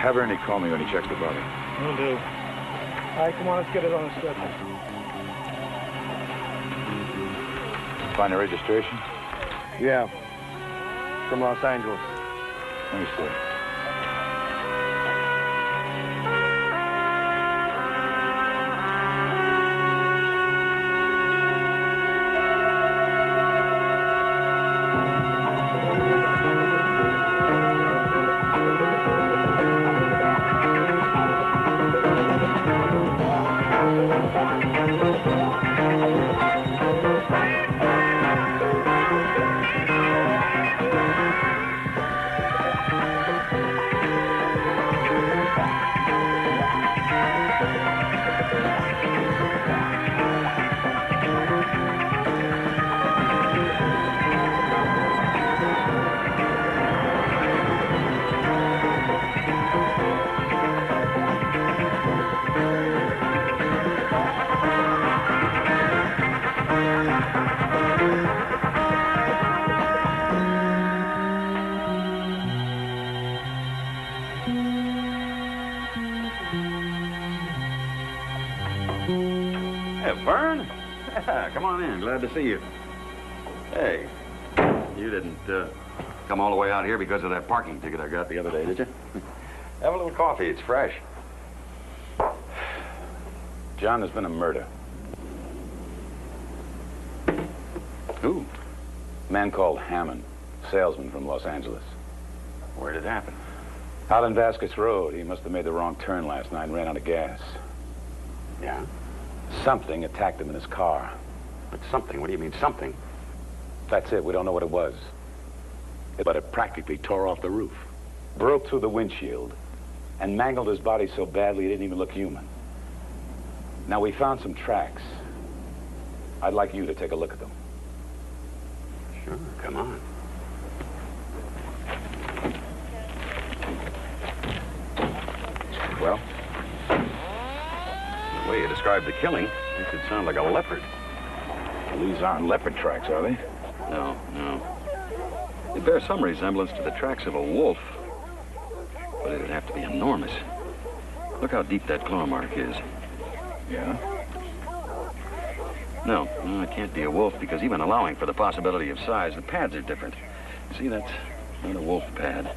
Have Ernie call me when he checks the body. Will do. All right, come on, let's get it on a stretcher. Find the registration? Yeah. From Los Angeles. Let me see. Vern? Come on in. Glad to see you. Hey, you didn't come all the way out here because of that parking ticket I got the other day, did you? Have a little coffee. It's fresh. John, there's been a murder. Who? A man called Hammond, salesman from Los Angeles. Where did it happen? Out on Vasquez Road. He must have made the wrong turn last night and ran out of gas. Yeah? Something attacked him in his car. But something? What do you mean, something? That's it. We don't know what it was. But it practically tore off the roof, broke through the windshield, and mangled his body so badly he didn't even look human. Now, we found some tracks. I'd like you to take a look at them. Sure, come on. Well? The way you described the killing makes it sound like a leopard. Well, these aren't leopard tracks, are they? No, no. They bear some resemblance to the tracks of a wolf. But it'd have to be enormous. Look how deep that claw mark is. Yeah? No, it can't be a wolf because even allowing for the possibility of size, the pads are different. See, that's not a wolf pad.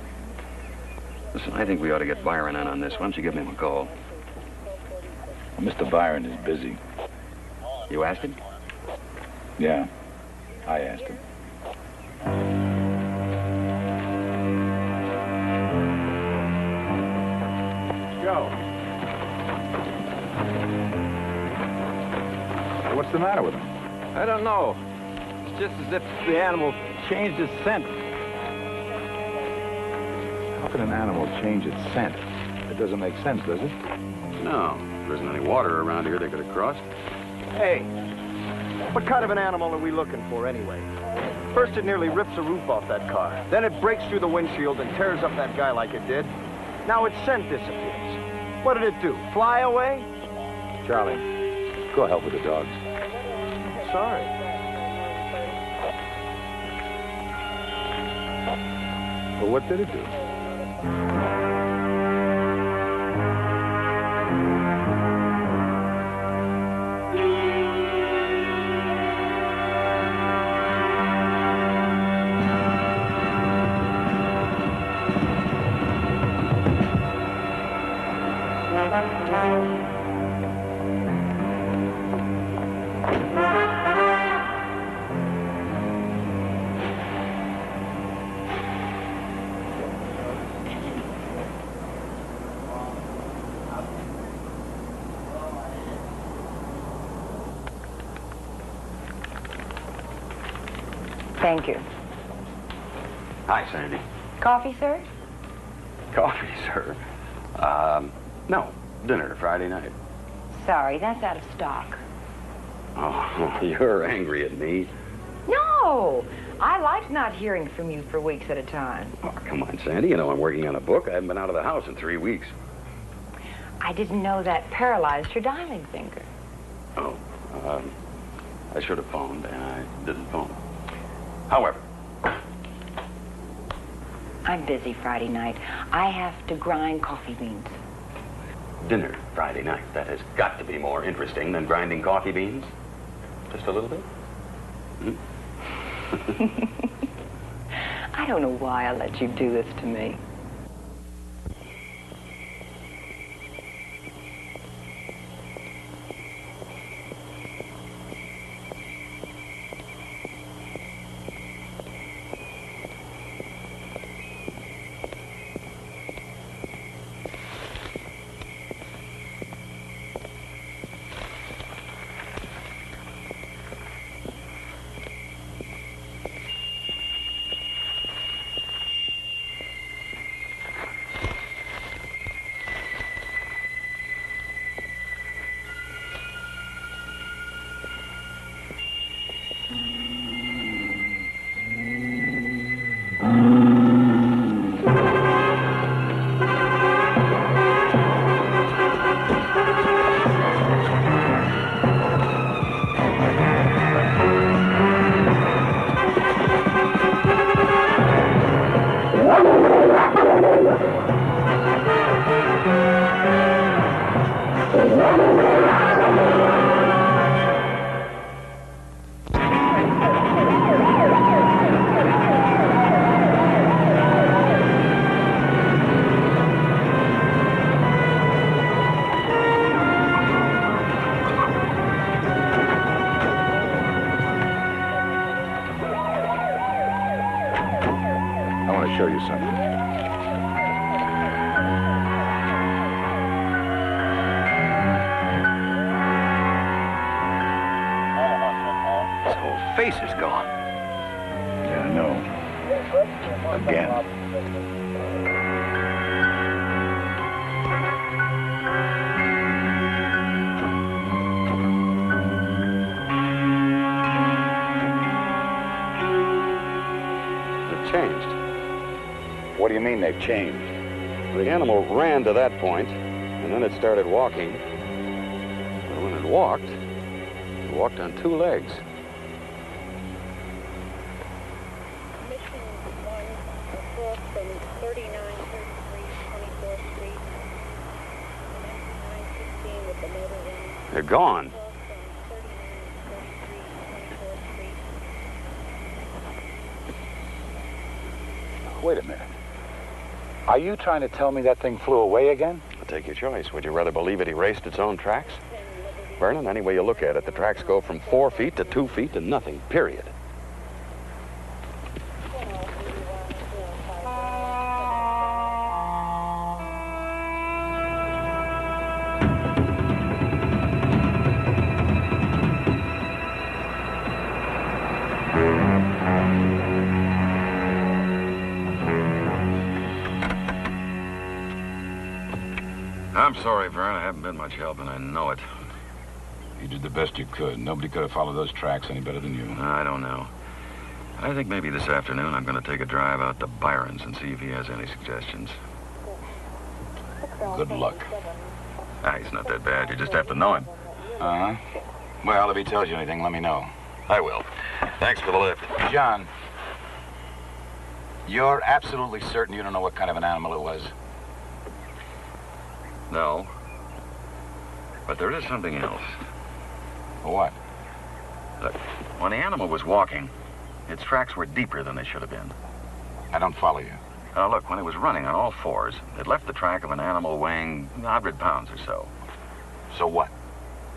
Listen, I think we ought to get Byron in on this. Why don't you give him a call? Well, Mr. Byron is busy. You asked him? Yeah, I asked him. Joe. What's the matter with him? I don't know. It's just as if the animal changed its scent. How can an animal change its scent? It doesn't make sense, does it? No. There isn't any water around here they could have crossed. Hey, what kind of an animal are we looking for anyway? First it nearly rips the roof off that car. Then it breaks through the windshield and tears up that guy like it did. Now its scent disappears. What did it do? Fly away? Charlie, go help with the dogs. Sorry. Well, what did it do? Thank you. Hi, Sandy. Coffee, sir? Coffee, sir? No. Dinner Friday night. Sorry, that's out of stock. Oh, you're angry at me. No! I like not hearing from you for weeks at a time. Oh, come on, Sandy. You know I'm working on a book. I haven't been out of the house in 3 weeks. I didn't know that paralyzed your dialing finger. Oh, I should have phoned, and I didn't phone. However, I'm busy Friday night. I have to grind coffee beans. Dinner Friday night. That has got to be more interesting than grinding coffee beans. Just a little bit? I don't know why I let you do this to me. I want to show you something. His whole face is gone. Yeah, I know. Again. They've changed. What do you mean they've changed? The animal ran to that point, and then it started walking. But when it walked on two legs. Mission 1 across from 3933 24th Street. 916 with the motor running. They're gone. Across from 3933 24th Street. Wait a minute. Are you trying to tell me that thing flew away again? Take your choice. Would you rather believe it erased its own tracks? Vernon, any way you look at it, the tracks go from 4 feet to 2 feet to nothing, period. I'm sorry, Vern. I haven't been much help, and I know it. You did the best you could. Nobody could have followed those tracks any better than you. I don't know. I think maybe this afternoon I'm going to take a drive out to Byron's and see if he has any suggestions. Good luck. He's not that bad. You just have to know him. Uh-huh. Well, if he tells you anything, let me know. I will. Thanks for the lift. John, you're absolutely certain you don't know what kind of an animal it was? No. But there is something else. What? Look, when the animal was walking, its tracks were deeper than they should have been. I don't follow you. Now, look, when it was running on all fours, it left the track of an animal weighing 100 pounds or so. So what?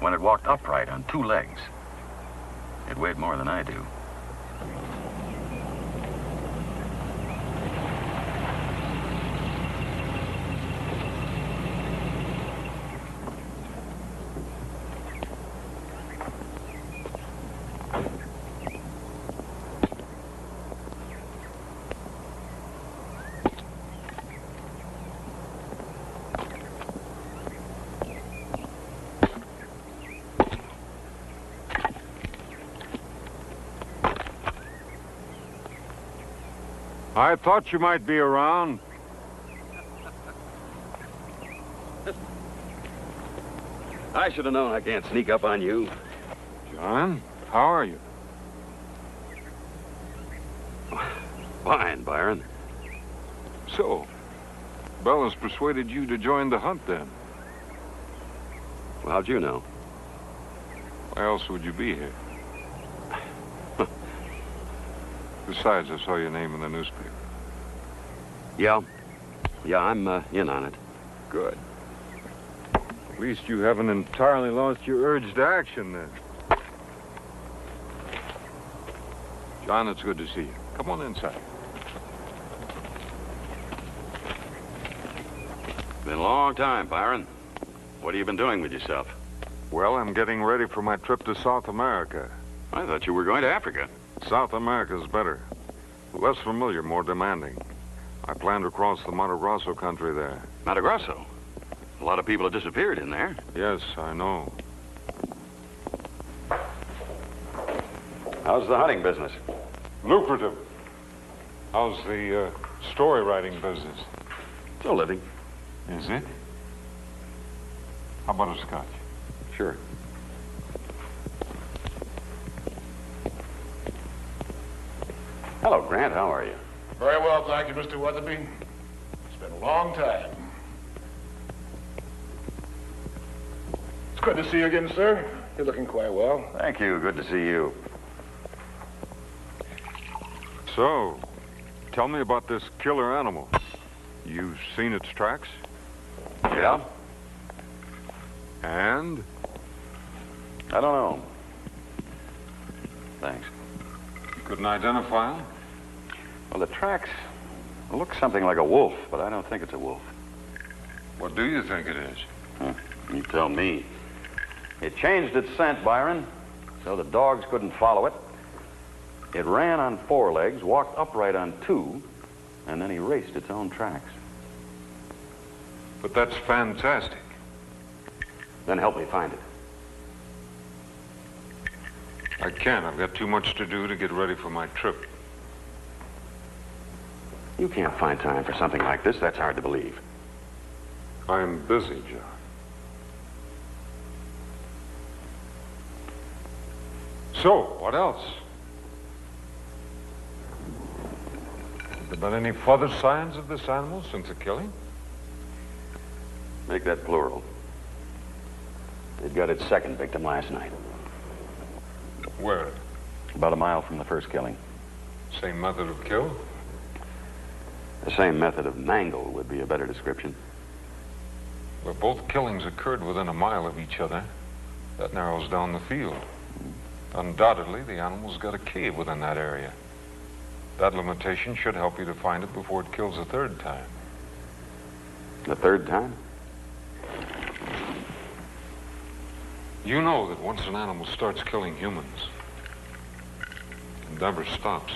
When it walked upright on 2 legs, it weighed more than I do. I thought you might be around. I should have known I can't sneak up on you. John, how are you? Fine, Byron. So, Bella's persuaded you to join the hunt, then? Well, how'd you know? Why else would you be here? Besides, I saw your name in the newspaper. Yeah. Yeah, I'm in on it. Good. At least you haven't entirely lost your urge to action, then. John, it's good to see you. Come on inside. Been a long time, Byron. What have you been doing with yourself? Well, I'm getting ready for my trip to South America. I thought you were going to Africa. South America's better. Less familiar, more demanding. I plan to cross the Mato Grosso country there. Mato Grosso? A lot of people have disappeared in there. Yes, I know. How's the hunting business? Lucrative. How's the story writing business? Still living. Is it? How about a scotch? Sure. Hello, Grant. How are you? Very well, thank you, Mr. Weatherby. It's been a long time. It's good to see you again, sir. You're looking quite well. Thank you. Good to see you. So, tell me about this killer animal. You've seen its tracks? Yeah? And? I don't know. Thanks. You couldn't identify him? Well, the tracks look something like a wolf, but I don't think it's a wolf. What do you think it is? You tell me. It changed its scent, Byron, so the dogs couldn't follow it. It ran on 4 legs, walked upright on 2, and then erased its own tracks. But that's fantastic. Then help me find it. I can't. I've got too much to do to get ready for my trip. You can't find time for something like this. That's hard to believe. I'm busy, John. So, what else? Have there been any further signs of this animal since the killing? Make that plural. It got its second victim last night. Where? About a mile from the first killing. Same method of kill? The same method of mangle would be a better description. Well, both killings occurred within a mile of each other. That narrows down the field. Undoubtedly, the animal's got a cave within that area. That limitation should help you to find it before it kills a third time. The third time? You know that once an animal starts killing humans, it never stops.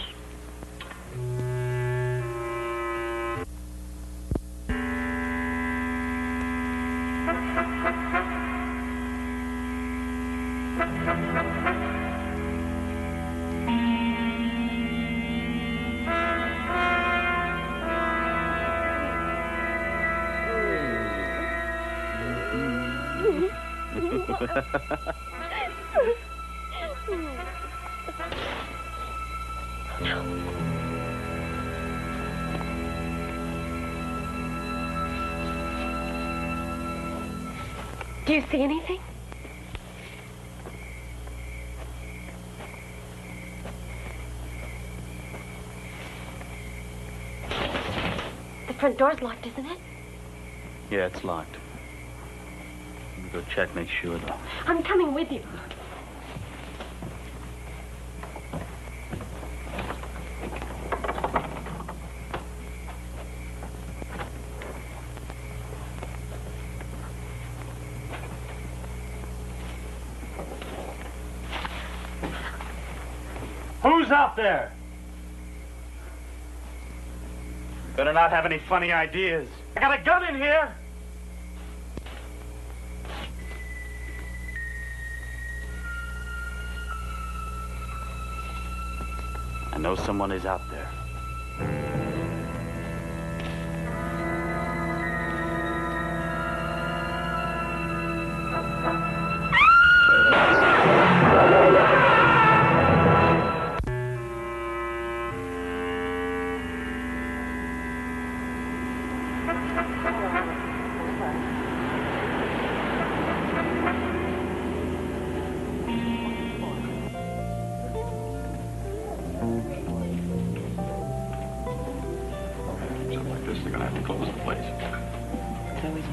Do you see anything? The front door's locked, isn't it? Yeah, it's locked. Let me go check, make sure, though. I'm coming with you. Who's out there? Better not have any funny ideas. I got a gun in here. I know someone is out there.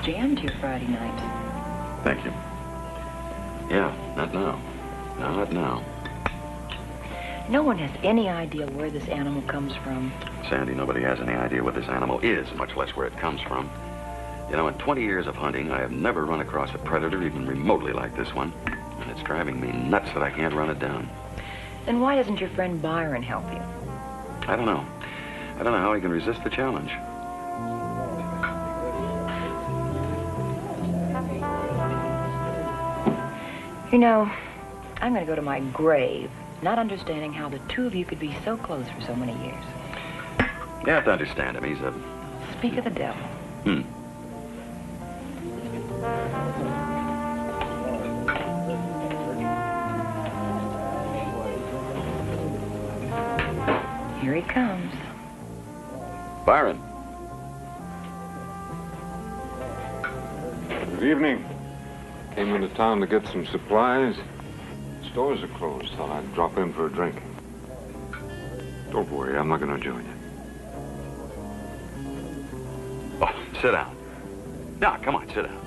jammed here Friday night. Thank you. Yeah, not now. No, not now. No one has any idea where this animal comes from. Sandy, nobody has any idea what this animal is, much less where it comes from. You know, in 20 years of hunting, I have never run across a predator even remotely like this one. And it's driving me nuts that I can't run it down. Then why doesn't your friend Byron help you? I don't know. I don't know how he can resist the challenge. You know, I'm going to go to my grave, not understanding how the two of you could be so close for so many years. You have to understand him. He's a... Speak of the devil. Here he comes. Byron. Good evening. Came into town to get some supplies. Stores are closed. Thought I'd drop in for a drink. Don't worry, I'm not going to join you. Oh, sit down. No, come on, sit down.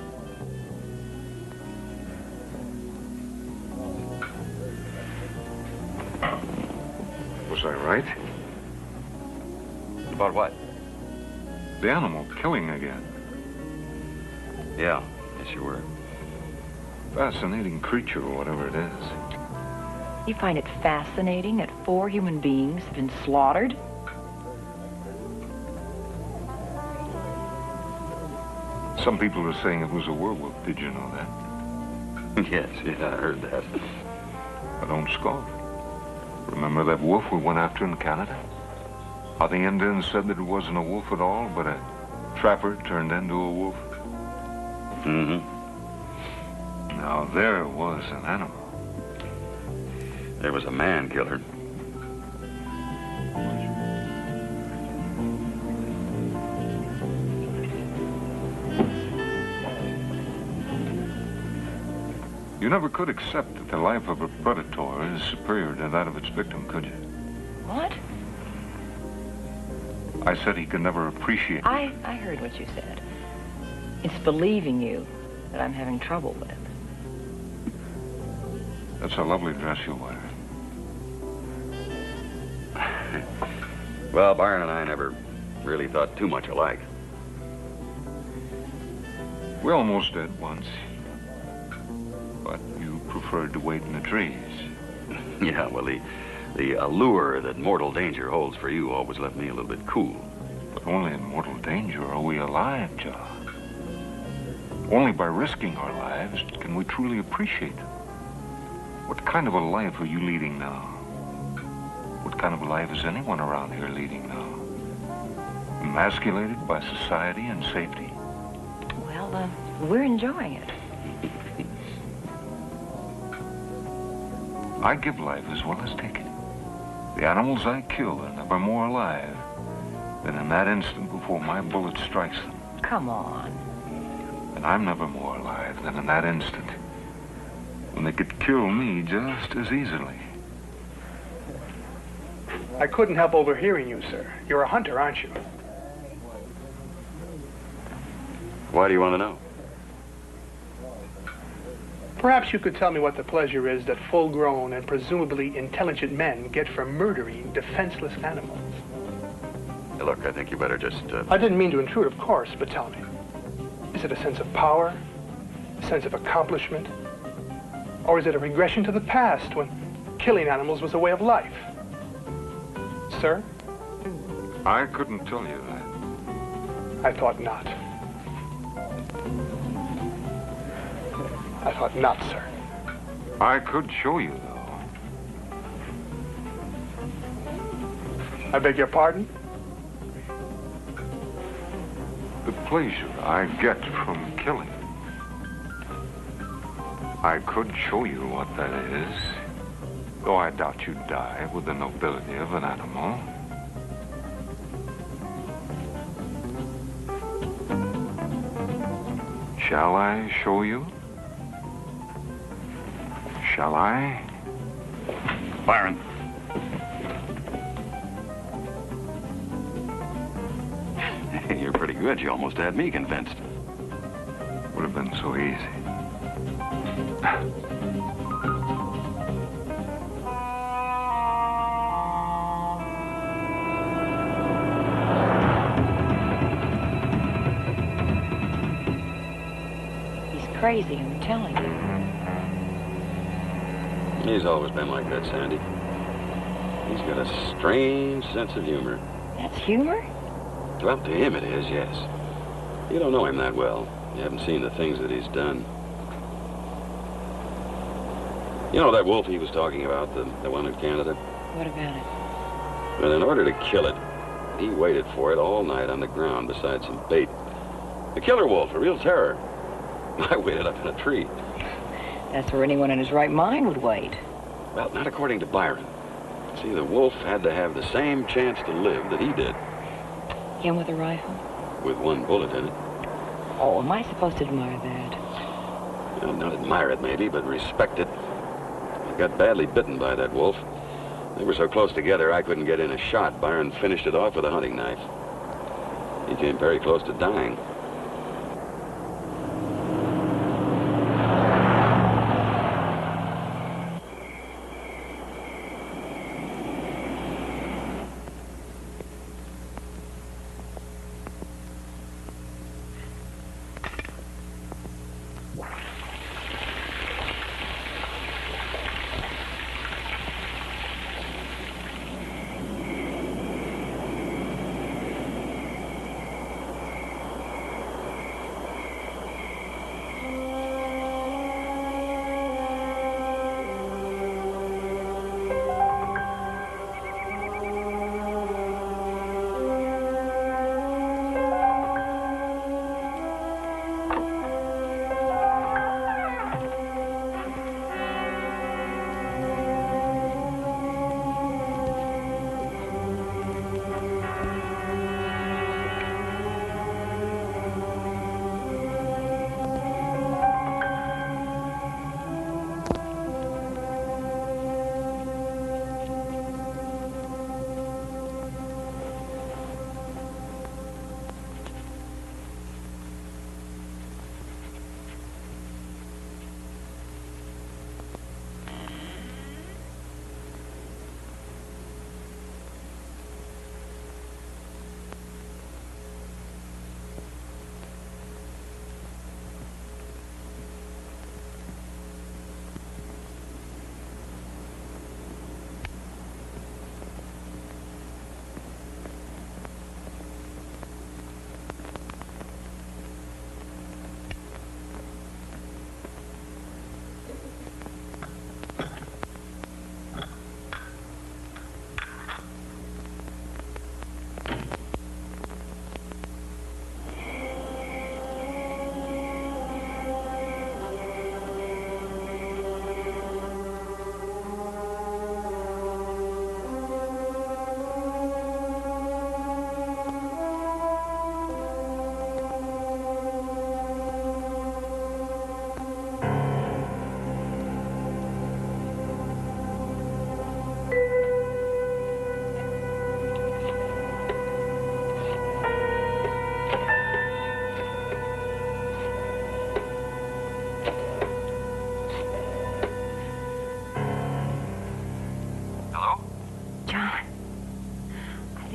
Was I right? About what? The animal killing again. Yeah, yes you were. Fascinating creature, whatever it is. You find it fascinating that 4 human beings have been slaughtered? Some people are saying it was a werewolf. Did you know that? Yes, yeah, I heard that. I don't scoff. Remember that wolf we went after in Canada? How the Indians said that it wasn't a wolf at all, but a trapper turned into a wolf? Mm-hmm. Now, there was an animal. There was a man killer. You never could accept that the life of a predator is superior to that of its victim, could you? What? I said he could never appreciate... I heard what you said. It's believing you that I'm having trouble with. That's a lovely dress you're wearing. Well, Byron and I never really thought too much alike. We almost did once. But you preferred to wait in the trees. Yeah, well, the allure that mortal danger holds for you always left me a little bit cool. But only in mortal danger are we alive, John. Only by risking our lives can we truly appreciate them. What kind of a life are you leading now? What kind of a life is anyone around here leading now? Emasculated by society and safety? Well, we're enjoying it. I give life as well as take it. The animals I kill are never more alive than in that instant before my bullet strikes them. Come on. And I'm never more alive than in that instant when they could kill me just as easily. I couldn't help overhearing you, sir. You're a hunter, aren't you? Why do you want to know? Perhaps you could tell me what the pleasure is that full-grown and presumably intelligent men get from murdering defenseless animals. Hey, look, I think you better just... I didn't mean to intrude, of course, but tell me. Is it a sense of power? A sense of accomplishment? Or is it a regression to the past when killing animals was a way of life? Sir? I couldn't tell you that. I thought not. I thought not, sir. I could show you, though. I beg your pardon? The pleasure I get from killing. I could show you what that is, though I doubt you'd die with the nobility of an animal. Shall I show you? Shall I? Byron. You're pretty good. You almost had me convinced. have been so easy. He's crazy, I'm telling you. He's always been like that, Sandy. He's got a strange sense of humor. That's humor? Well, to him it is, yes. You don't know him that well. You haven't seen the things that he's done. You know that wolf he was talking about, the one in Canada? What about it? Well, in order to kill it, he waited for it all night on the ground beside some bait. A killer wolf, a real terror. I waited up in a tree. That's where anyone in his right mind would wait. Well, not according to Byron. See, the wolf had to have the same chance to live that he did. Him with a rifle? With one bullet in it. Oh, am I supposed to admire that? Well, not admire it, maybe, but respect it. I got badly bitten by that wolf. They were so close together, I couldn't get in a shot. Byron finished it off with a hunting knife. He came very close to dying.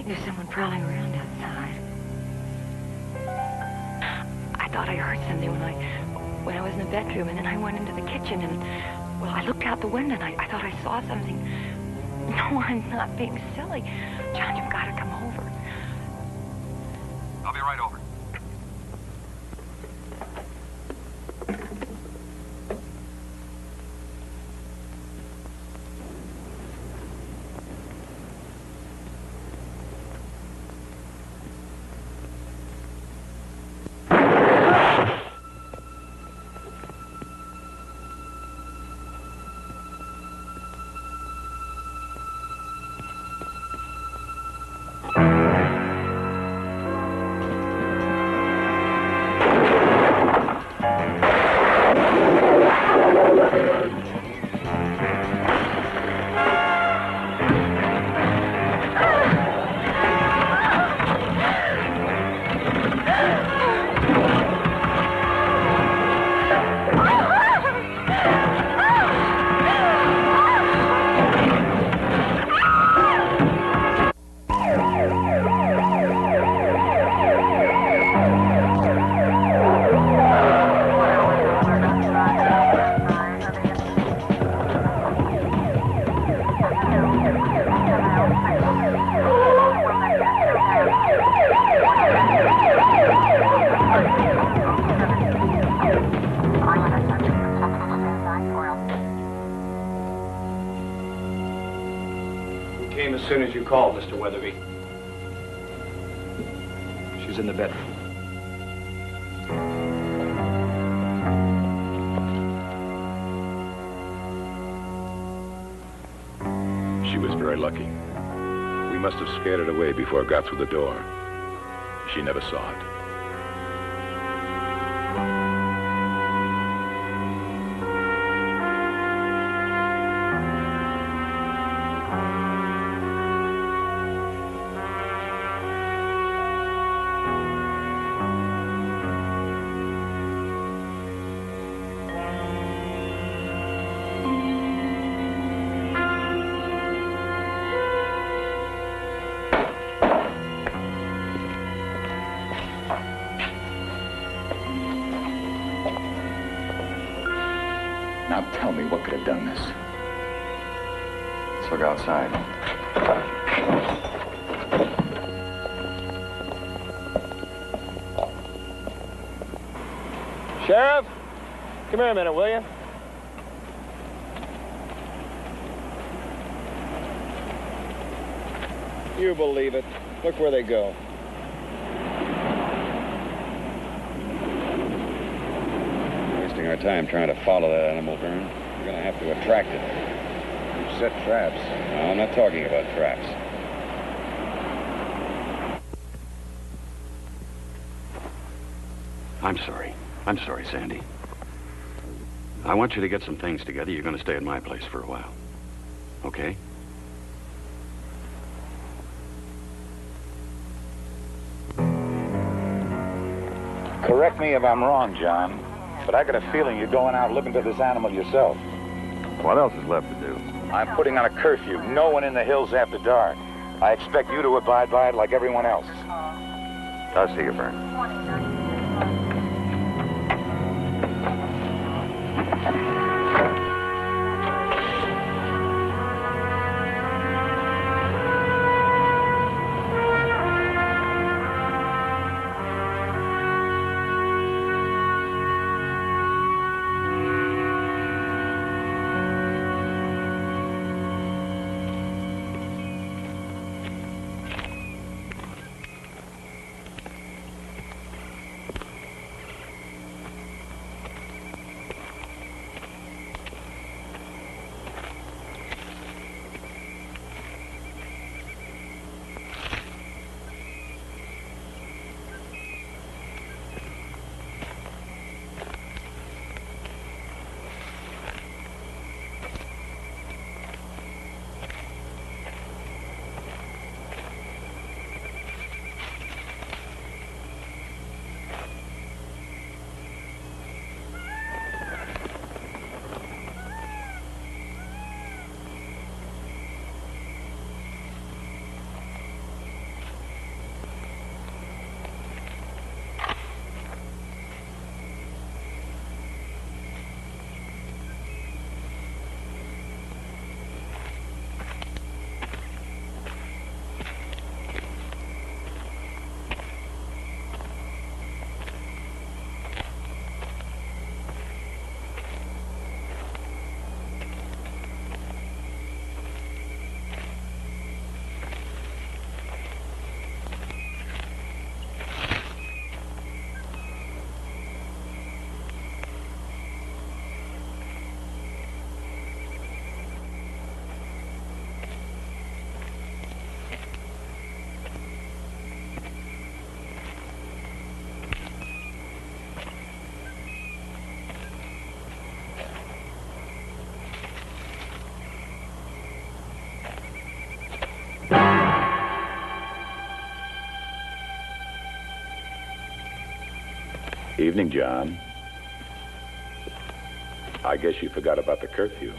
There's someone prowling around outside. I thought I heard something when I was in the bedroom, and then I went into the kitchen, and, well, I looked out the window, and I thought I saw something. No, I'm not being silly. John, you've got to come over. I'll be right over. came as soon as you called, Mr. Weatherby. She's in the bedroom. She was very lucky. We must have scared it away before it got through the door. She never saw it. Now tell me what could have done this. Let's look outside. Sheriff, come here a minute, will you? You believe it. Look where they go. Wasting our time trying to follow that animal, Vern. We're going to have to attract it. You set traps. No, I'm not talking about traps. I'm sorry. I'm sorry, Sandy. I want you to get some things together. You're going to stay at my place for a while. Okay? Correct me if I'm wrong, John, but I got a feeling you're going out looking for this animal yourself. What else is left to do? I'm putting on a curfew. No one in the hills after dark. I expect you to abide by it like everyone else. I'll see you, Vern. Evening, John. I guess you forgot about the curfew.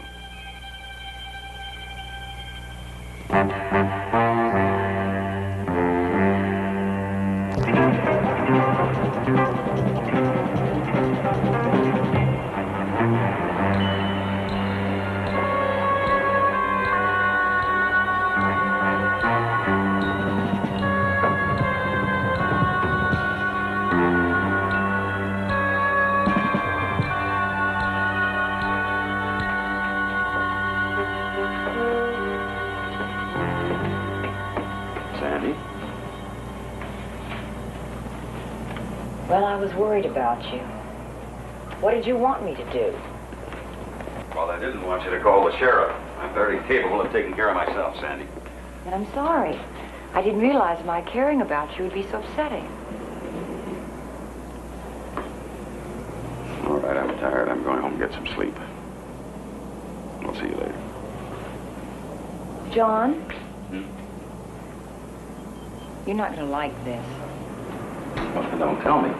Well, I was worried about you. What did you want me to do? Well, I didn't want you to call the sheriff. I'm very capable of taking care of myself, Sandy. And I'm sorry. I didn't realize my caring about you would be so upsetting. All right, I'm tired. I'm going home and get some sleep. I'll see you later. John? You're not going to like this. Well, don't tell me.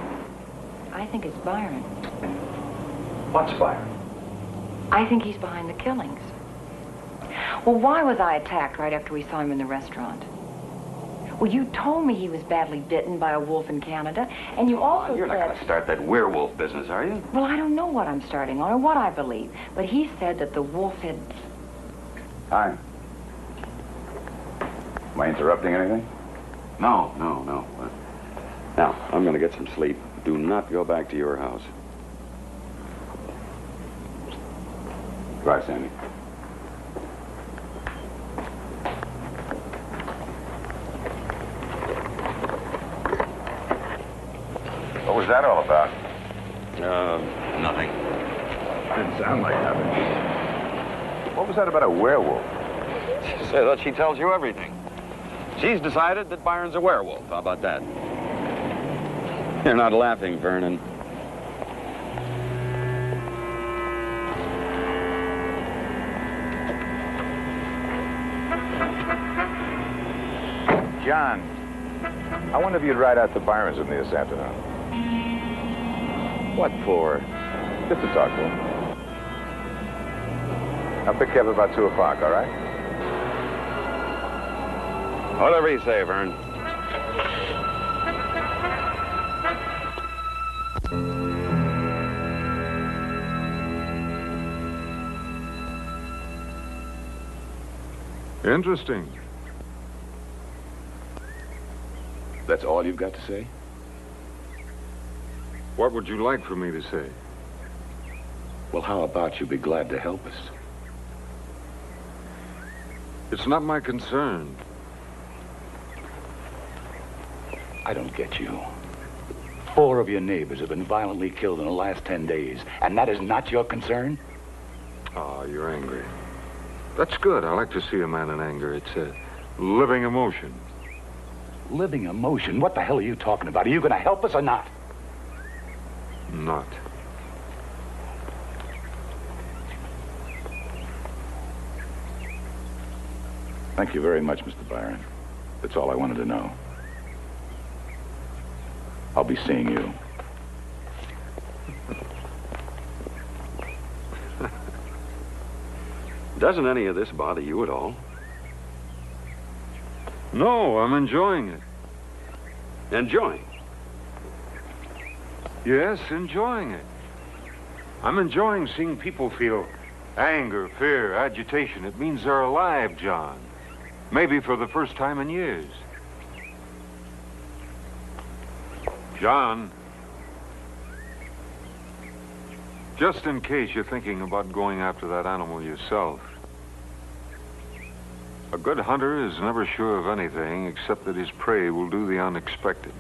I think it's Byron. What's Byron? I think he's behind the killings. Well, why was I attacked right after we saw him in the restaurant? Well, you told me he was badly bitten by a wolf in Canada, and you also You're not said... going to start that werewolf business, are you? Well, I don't know what I'm starting on or what I believe, but he said that the wolf had... Hi. Am I interrupting anything? No. Now, I'm going to get some sleep. Do not go back to your house. Right, Sandy. What was that all about? Nothing. Didn't sound like nothing. What was that about a werewolf? Say that she tells you everything. She's decided that Byron's a werewolf. How about that? You're not laughing, Vernon. John, I wonder if you'd ride out to Byron's with me this afternoon. What for? Just to talk to him. I'll pick you up about 2 o'clock, all right? Whatever you say, Vern. Interesting. That's all you've got to say? What would you like for me to say? Well, how about you be glad to help us? It's not my concern. I don't get you. 4 of your neighbors have been violently killed in the last 10 days, and that is not your concern? Ah, you're angry. That's good. I like to see a man in anger. It's a living emotion. Living emotion? What the hell are you talking about? Are you going to help us or not? Not. Thank you very much, Mr. Byron. That's all I wanted to know. I'll be seeing you. Doesn't any of this bother you at all? No, I'm enjoying it. Enjoying? Yes, enjoying it. I'm enjoying seeing people feel anger, fear, agitation. It means they're alive, John. Maybe for the first time in years. John, just in case you're thinking about going after that animal yourself, a good hunter is never sure of anything except that his prey will do the unexpected.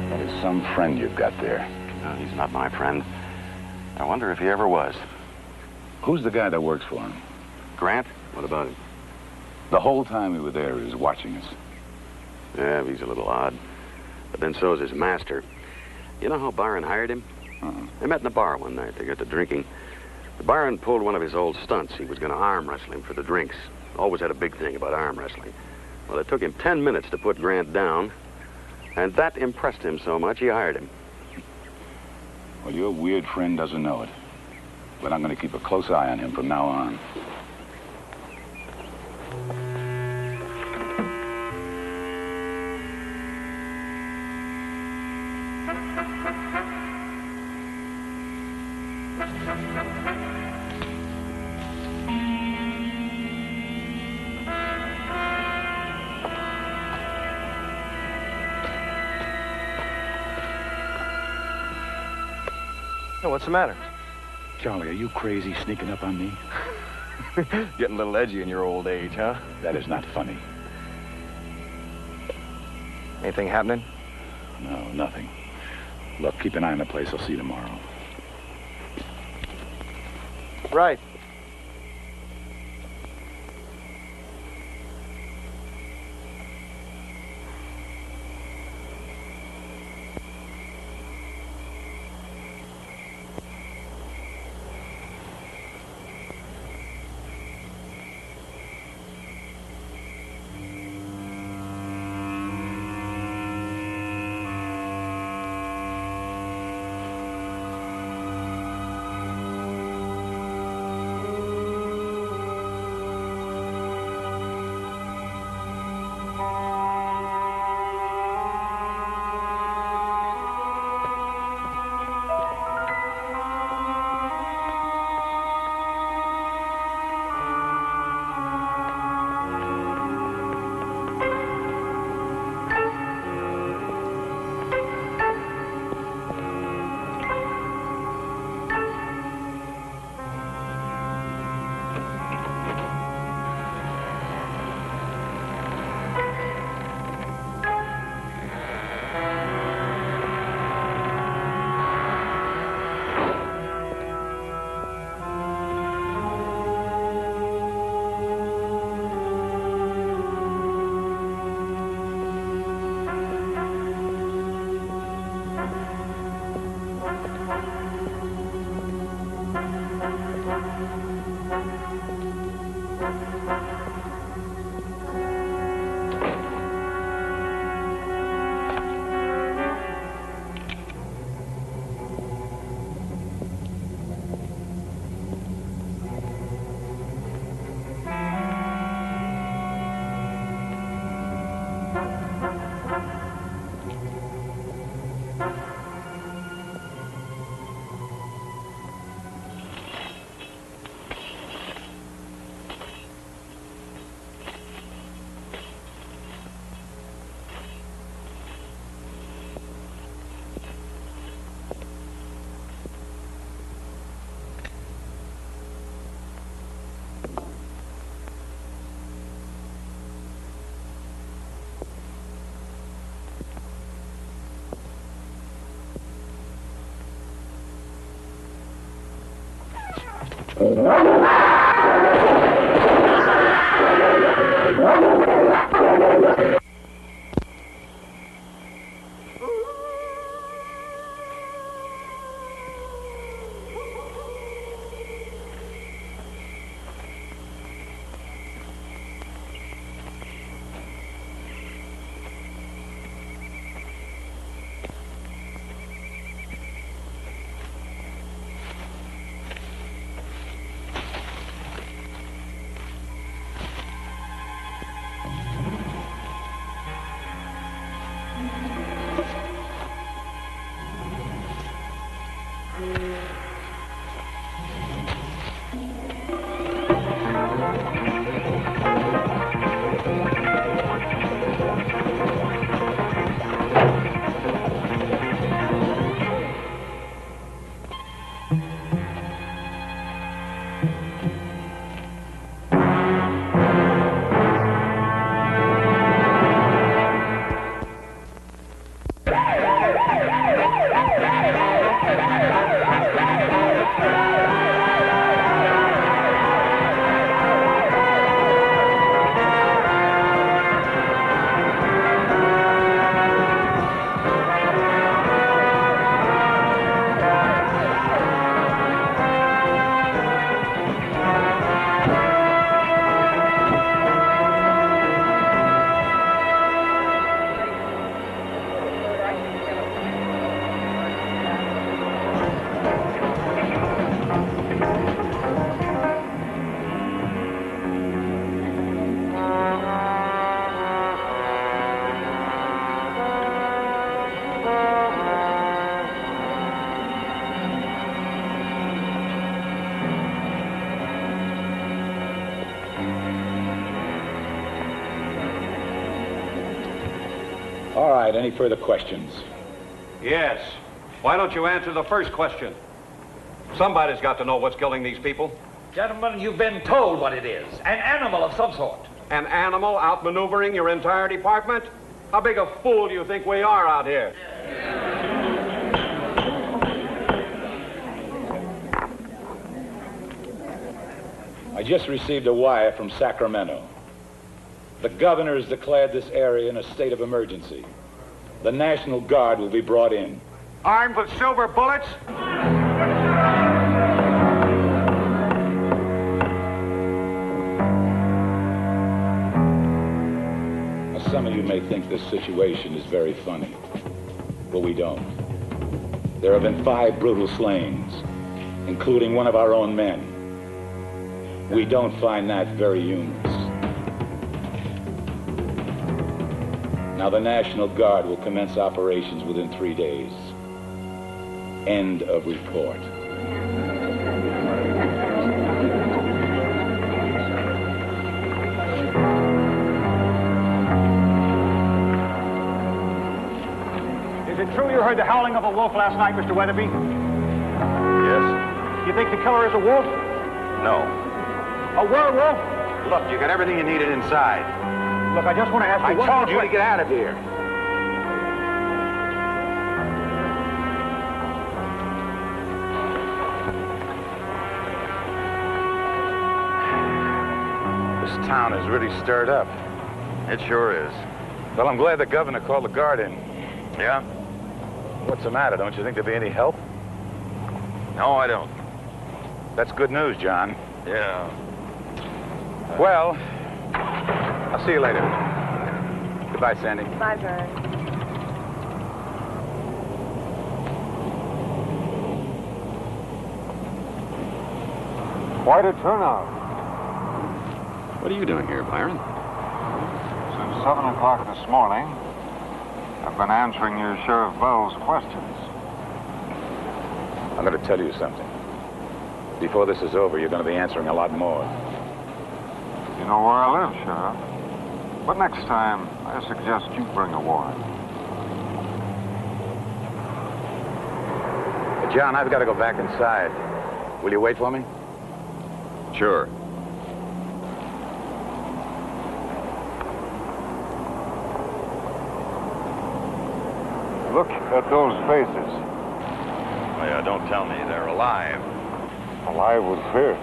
That is some friend you've got there. No, he's not my friend. I wonder if he ever was. Who's the guy that works for him? Grant? What about him? The whole time we were there, he was watching us. Yeah, he's a little odd. But then so's his master. You know how Byron hired him? They met in a bar one night. They got to drinking. Byron pulled one of his old stunts. He was going to arm wrestle him for the drinks. Always had a big thing about arm wrestling. Well, it took him 10 minutes to put Grant down, and that impressed him so much he hired him. Well, your weird friend doesn't know it. But I'm going to keep a close eye on him from now on. Oh, what's the matter? Charlie, are you crazy sneaking up on me? Getting a little edgy in your old age, huh? That is not funny. Anything happening? No, nothing. Look, keep an eye on the place. I'll see you tomorrow. Right. All right, any further questions? Yes. Why don't you answer the first question? Somebody's got to know what's killing these people. Gentlemen, you've been told what it is. An animal of some sort. An animal outmaneuvering your entire department? How big a fool do you think we are out here? I just received a wire from Sacramento. The governor has declared this area in a state of emergency. The National Guard will be brought in. Armed with silver bullets? Now, some of you may think this situation is very funny, but we don't. There have been 5 brutal slayings, including one of our own men. We don't find that very humorous. Now, the National Guard will commence operations within 3 days. End of report. Is it true you heard the howling of a wolf last night, Mr. Weatherby? Yes. You think the killer is a wolf? No. A werewolf? Look, you got everything you needed inside. Look, I just want to ask you I one told more you to get out of here. This town is really stirred up. It sure is. Well, I'm glad the governor called the guard in. Yeah? What's the matter? Don't you think there'll be any help? No, I don't. That's good news, John. Yeah. Well, I'll see you later. Goodbye, Sandy. Bye, Vern. Quite a turnout. What are you doing here, Byron? Since 7 o'clock this morning, I've been answering your Sheriff Bell's questions. I'm going to tell you something. Before this is over, you're going to be answering a lot more. You know where I live, Sheriff. But next time, I suggest you bring a warrant. John, I've got to go back inside. Will you wait for me? Sure. Look at those faces. Oh, yeah, don't tell me they're alive. Alive with fear.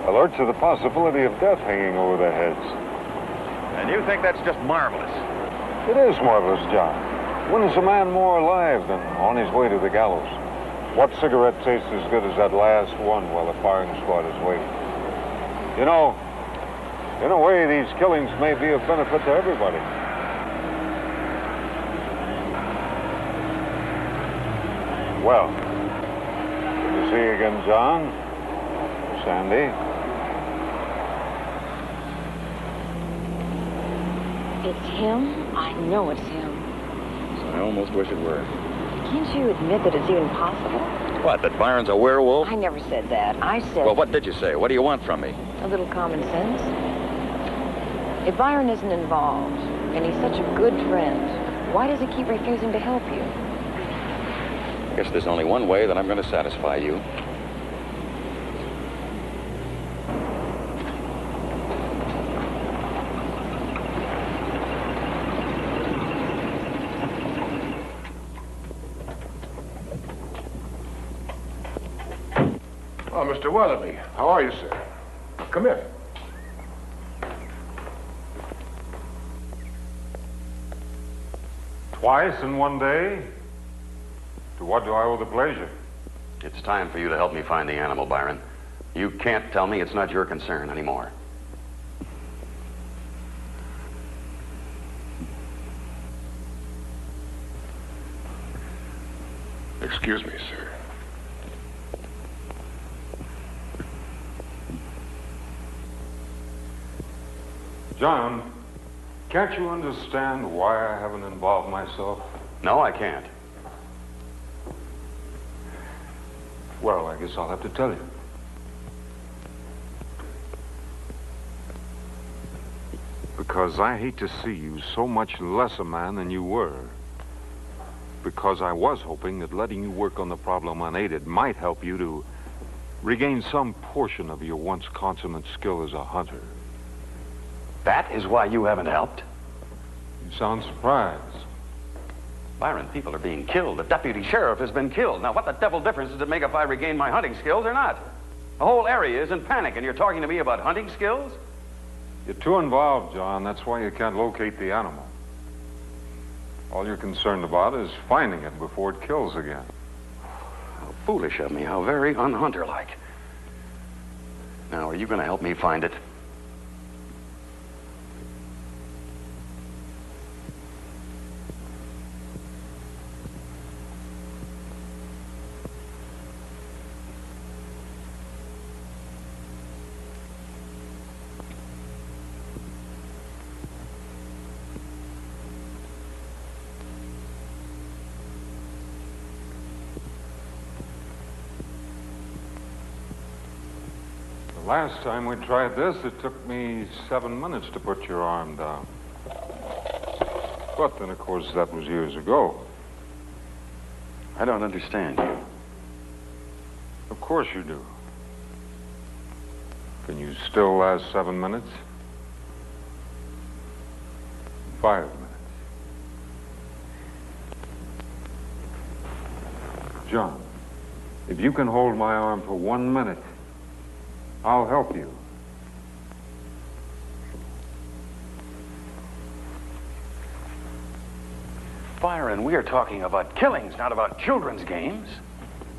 Alert to the possibility of death hanging over their heads. And you think that's just marvelous? It is marvelous, John. When is a man more alive than on his way to the gallows? What cigarette tastes as good as that last one while the firing squad is waiting? You know, in a way, these killings may be of benefit to everybody. Well, good to see you again, John. Sandy. It's him? I know it's him. I almost wish it were. Can't you admit that it's even possible? What, that Byron's a werewolf? I never said that. I said... Well, what did you say? What do you want from me? A little common sense. If Byron isn't involved, and he's such a good friend, why does he keep refusing to help you? I guess there's only one way that I'm going to satisfy you. Oh, Mr. Weatherby, how are you, sir? Come in. Twice in one day? To what do I owe the pleasure? It's time for you to help me find the animal, Byron. You can't tell me it's not your concern anymore. Excuse me, sir. John, can't you understand why I haven't involved myself? No, I can't. Well, I guess I'll have to tell you. Because I hate to see you so much less a man than you were. because I was hoping that letting you work on the problem unaided might help you to regain some portion of your once consummate skill as a hunter. That is why you haven't helped? You sound surprised. Byron, people are being killed. The deputy sheriff has been killed. Now, what the devil difference does it make if I regain my hunting skills or not? The whole area is in panic, and you're talking to me about hunting skills? You're too involved, John. That's why you can't locate the animal. All you're concerned about is finding it before it kills again. How foolish of me. How very unhunter-like. Now, are you going to help me find it? Last time we tried this, it took me 7 minutes to put your arm down. But then, of course, that was years ago. I don't understand you. Of course you do. Can you still last 7 minutes? 5 minutes. John, if you can hold my arm for 1 minute, I'll help you. Byron, we are talking about killings, not about children's games.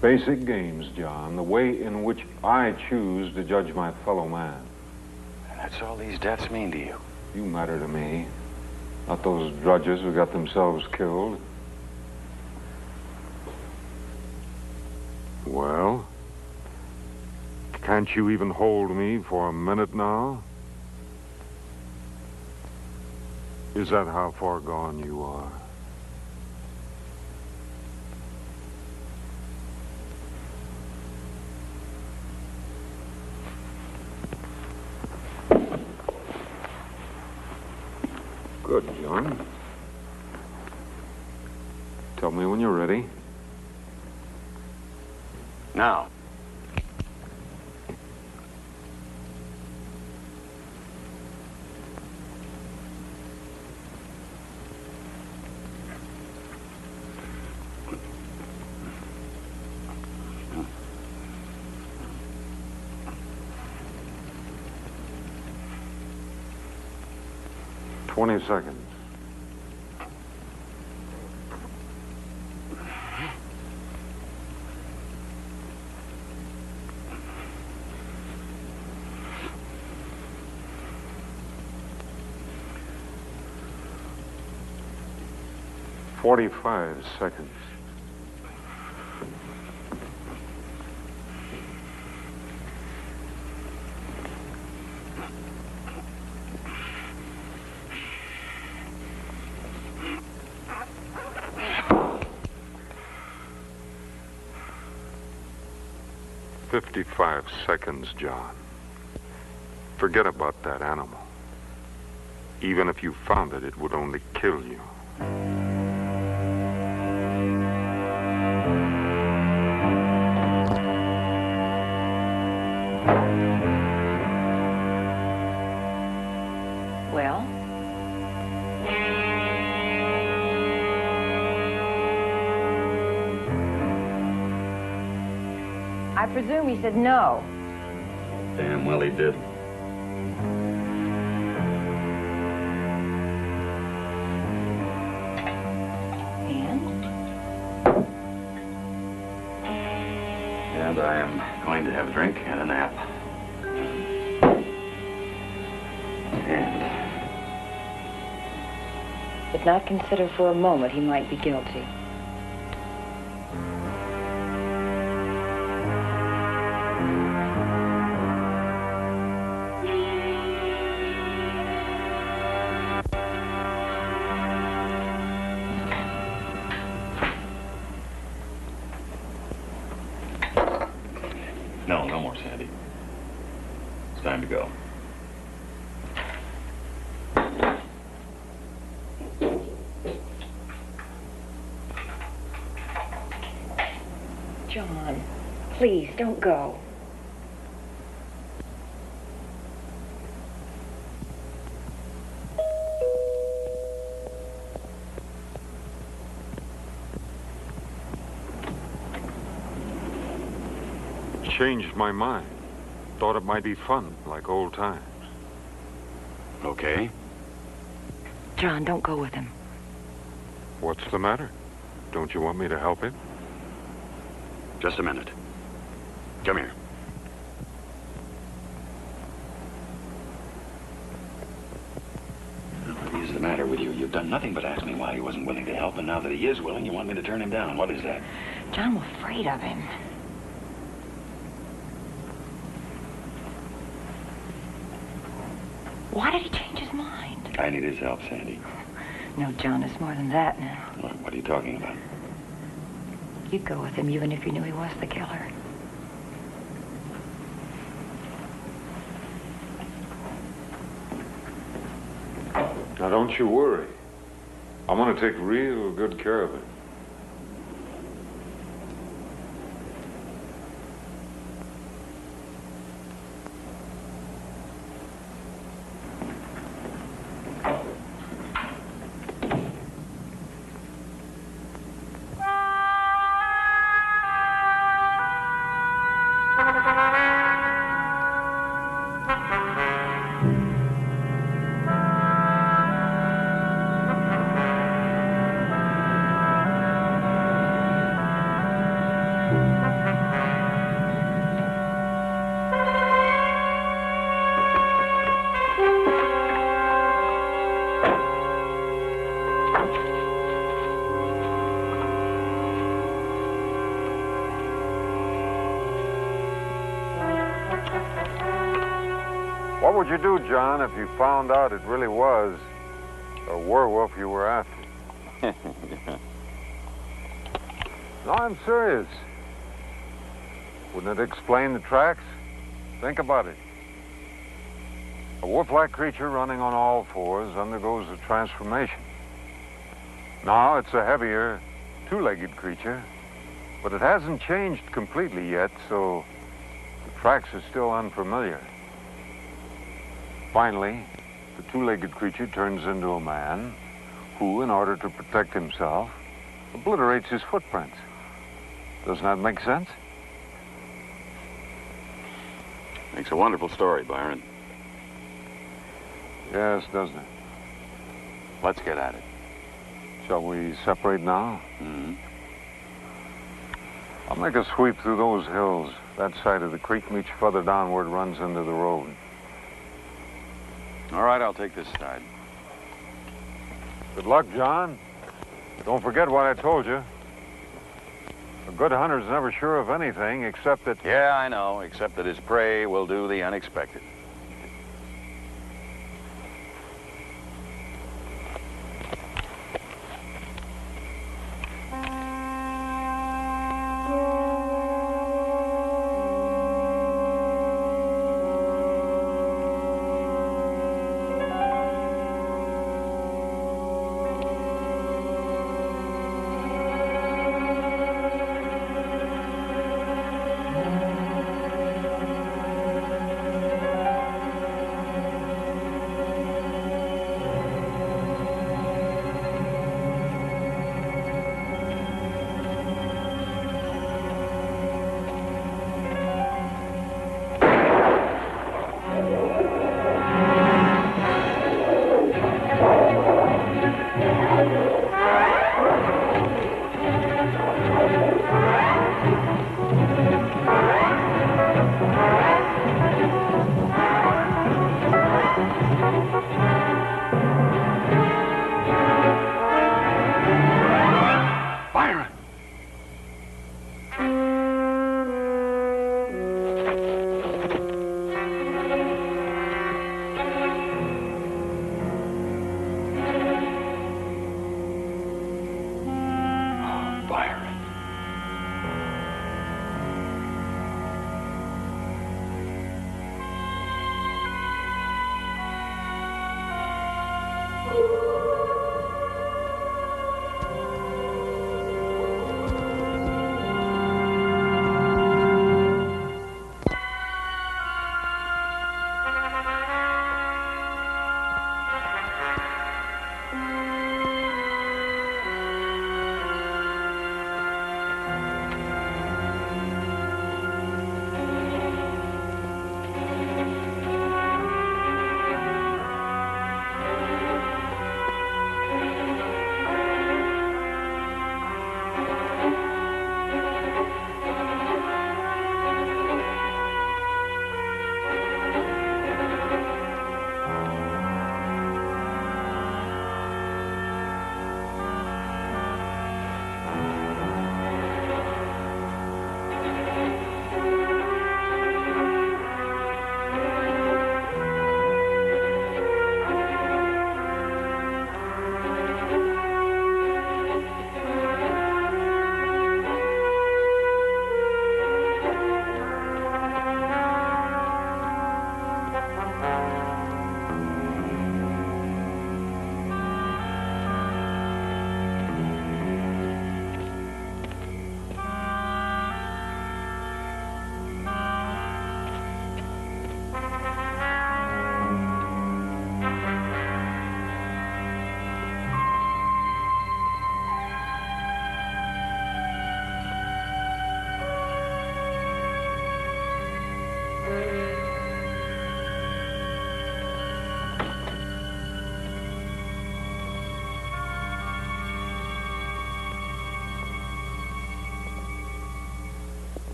Basic games, John. The way in which I choose to judge my fellow man. And that's all these deaths mean to you. You matter to me. Not those drudges who got themselves killed. Well? Can't you even hold me for a minute now? Is that how far gone you are? Good, John. Tell me when you're ready. Now. "20 seconds. "45 seconds. "55 seconds, John. Forget about that animal. Even if you found it, it would only kill you. Well? I presume he said no. Damn well he did. And I am going to have a drink and a nap. Did not consider for a moment he might be guilty. No, no more, Sandy. It's time to go. Please, don't go. Changed my mind. Thought it might be fun, like old times. Okay. John, don't go with him. What's the matter? Don't you want me to help him? Just a minute. Come here. What is the matter with you? You've done nothing but ask me why he wasn't willing to help, and now that he is willing, you want me to turn him down. What is that? John was afraid of him. Why did he change his mind? I need his help, Sandy. No, John, it's more than that now. What are you talking about? You'd go with him even if you knew he was the killer. Now, don't you worry. I'm going to take real good care of it. What would you do, John, if you found out it really was a werewolf you were after? No, I'm serious. Wouldn't it explain the tracks? Think about it. A wolf-like creature running on all fours undergoes a transformation. Now it's a heavier, two-legged creature, but it hasn't changed completely yet, so the tracks are still unfamiliar. Finally, the two-legged creature turns into a man who, in order to protect himself, obliterates his footprints. Doesn't that make sense? Makes a wonderful story, Byron. Yes, doesn't it? Let's get at it. Shall we separate now? Mm-hmm. I'll make a sweep through those hills. That side of the creek much further downward runs into the road. All right, I'll take this side. Good luck, John. Don't forget what I told you. A good hunter's never sure of anything except that... Yeah, I know, except that his prey will do the unexpected.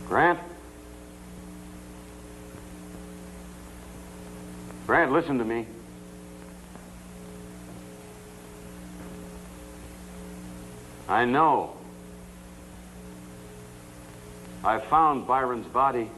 Grant? Grant, listen to me. I know. I found Byron's body.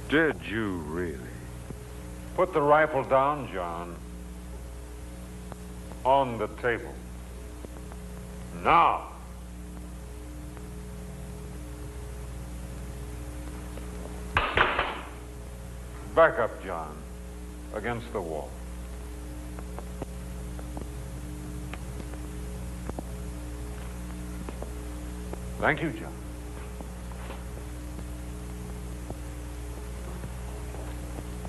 Did you really? Put the rifle down, John. On the table. Now. Back up, John. Against the wall. Thank you, John.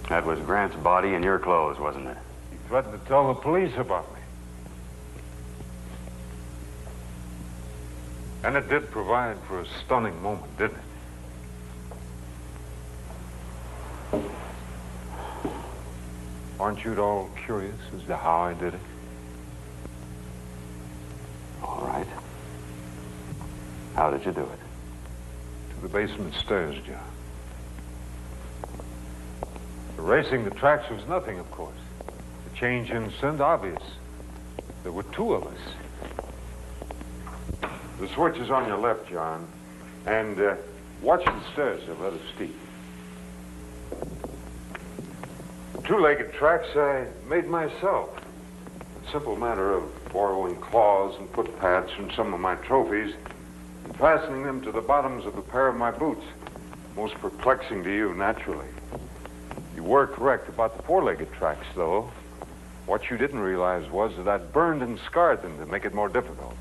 That was Grant's body in your clothes, wasn't it? He threatened to tell the police about me. And it did provide for a stunning moment, didn't it? Aren't you at all curious as to how I did it? All right. How did you do it? To the basement stairs, John. Erasing the tracks was nothing, of course. The change in scent, obvious. There were two of us. The switch is on your left, John. And watch the stairs, they're rather steep. The two-legged tracks I made myself. A simple matter of borrowing claws and foot pads from some of my trophies and fastening them to the bottoms of a pair of my boots. Most perplexing to you, naturally. You were correct about the four-legged tracks, though. What you didn't realize was that I'd burned and scarred them to make it more difficult.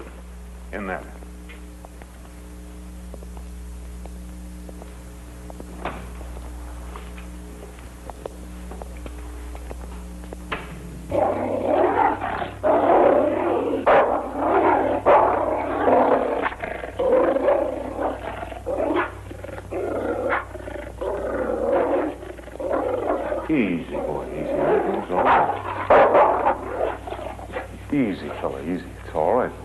In that. Easy, boy, easy. Everything's all right. Easy, fella, easy. It's all right, boy.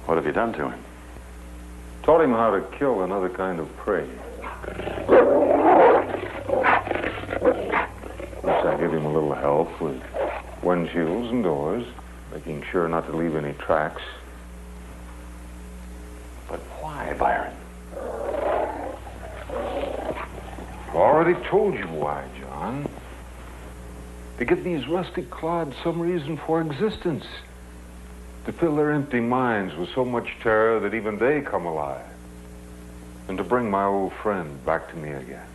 What have you done to him? Taught him how to kill another kind of prey. Plus, I give him a little help with windshields and doors, making sure not to leave any tracks. But why, Byron? I've already told you why, John. To give these rustic clods some reason for existence. To fill their empty minds with so much terror that even they come alive. And to bring my old friend back to me again.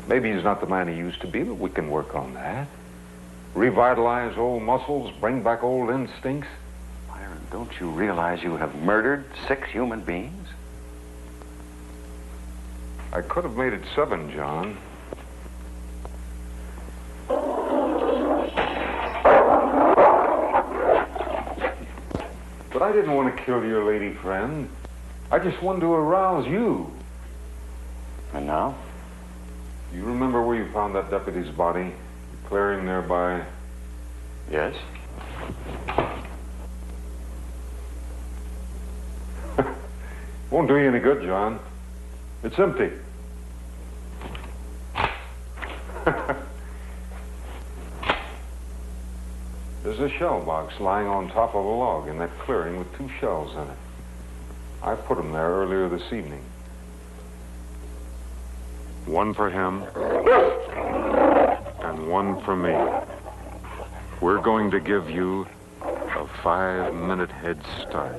Maybe he's not the man he used to be, but we can work on that. Revitalize old muscles, bring back old instincts. Byron, don't you realize you have murdered 6 human beings? I could have made it 7, John. But I didn't want to kill your lady friend. I just wanted to arouse you. And now? You remember where you found that deputy's body? The clearing nearby? Yes. Won't do you any good, John. It's empty. There's a shell box lying on top of a log in that clearing with 2 shells in it. I put them there earlier this evening. One for him, and one for me. We're going to give you a 5-minute head start.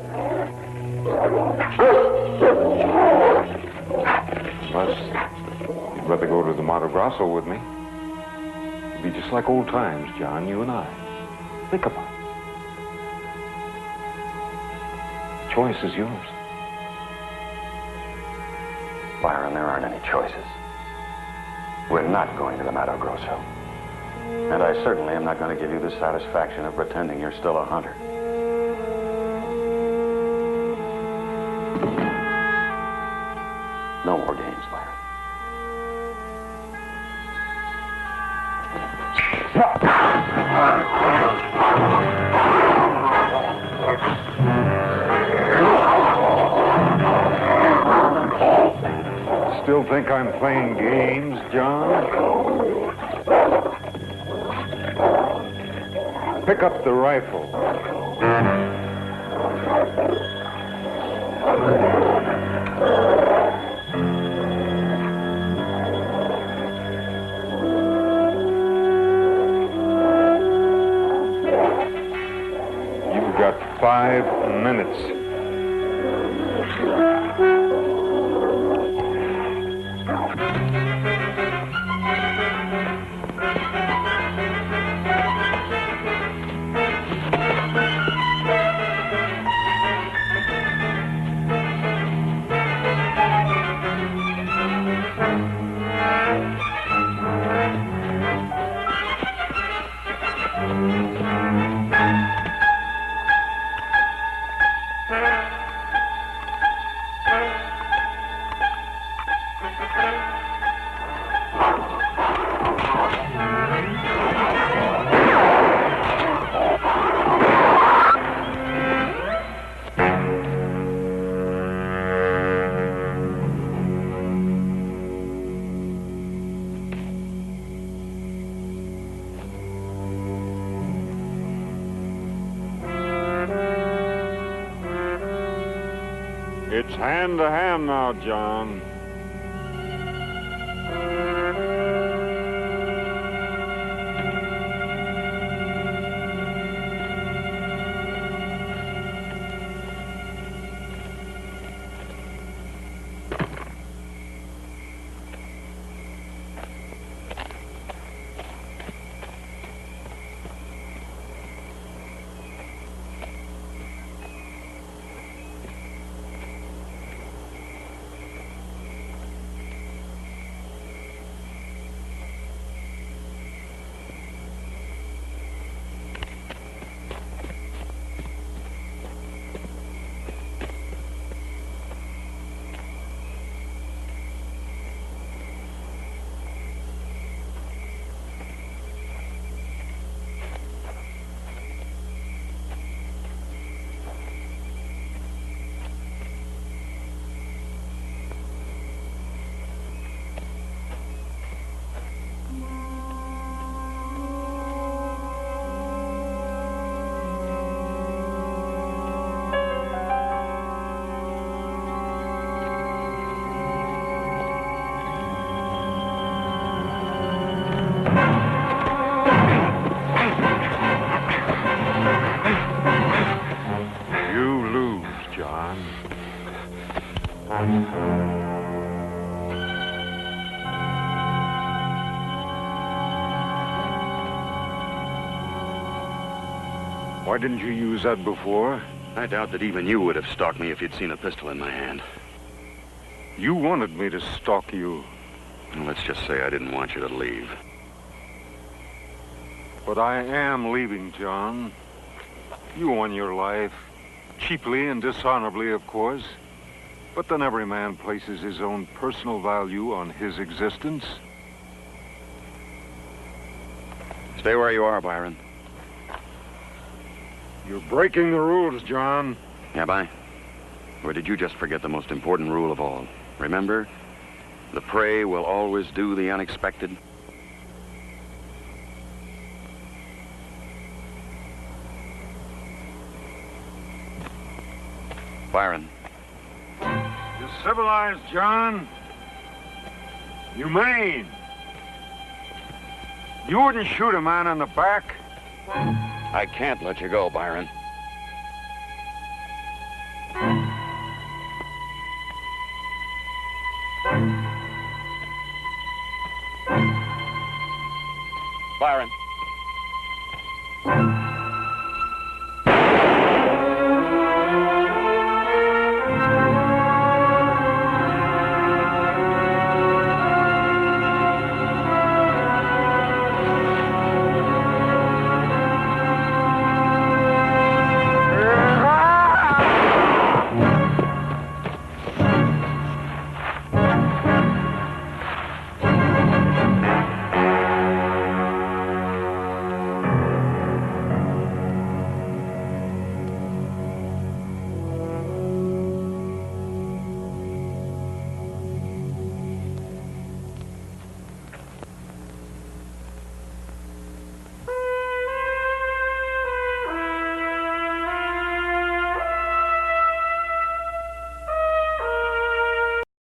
Unless you'd rather go to the Mato Grosso with me. It'd be just like old times, John, you and I. Think about it. The choice is yours. Byron, there aren't any choices. We're not going to the Mato Grosso. And I certainly am not going to give you the satisfaction of pretending you're still a hunter. No more games, Byron. Still think I'm playing games, John? Pick up the rifle. You've got 5 minutes. It's hand to hand now, John. Why didn't you use that before? I doubt that even you would have stalked me if you'd seen a pistol in my hand. You wanted me to stalk you. And let's just say I didn't want you to leave. But I am leaving, John. You won your life. Cheaply and dishonorably, of course. But then every man places his own personal value on his existence. Stay where you are, Byron. You're breaking the rules, John. Am I? Or did you just forget the most important rule of all? Remember, the prey will always do the unexpected. Byron. You're civilized, John. Humane. You wouldn't shoot a man in the back. I can't let you go, Byron. Byron.